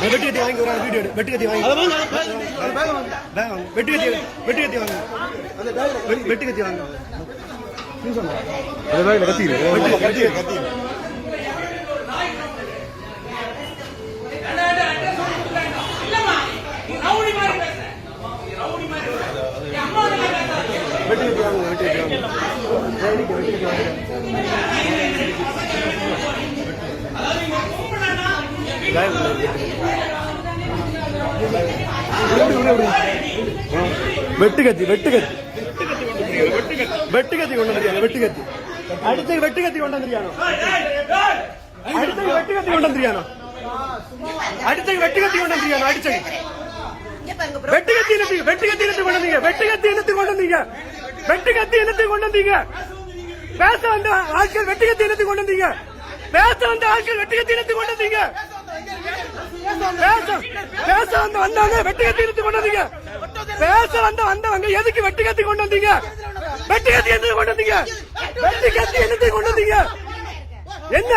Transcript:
வெட்டுக்கத்தி வாங்கி ஒரு வீடியோ வெட்டுக்கத்தி வாங்கி வெட்டுக்கத்தி வாங்க வெட்டுக்கத்தி வாங்க கத்தி வெட்டுக்கத்தி கொண்டு வெட்டுக்கத்தி அடுத்த வெட்டுக்கத்தி கொண்டு வந்துறியானோ அடுத்த வெட்டுக்கத்தி கொண்டு வந்துறியானோ அடுத்த வெட்டுக்கத்தி கொண்டு வந்துறியானோ அடிச்ச வெட்டுக்கத்தி கொண்டு வந்தீங்க வெட்டுக்கத்தி கொண்டு வந்தீங்க பேச வந்த ஆட்கள் வெட்டுக்கத்தி கொண்டு வந்தீங்க பேச வந்த ஆட்கள் வெட்டுக்கத்தி கொண்டு வந்தீங்க பேச வந்தவங்க வெட்டுக்கத்தி கொண்டு வந்தீங்க பேச வந்தவங்க எதுக்கு வெட்டுக்கத்தி கொண்டு வந்தீங்க வெட்டுக்கத்தி எதுக்கு கொண்டு வந்தீங்க வெட்டுக்கத்தி என்னத்தை கொண்டு வந்தீங்க என்ன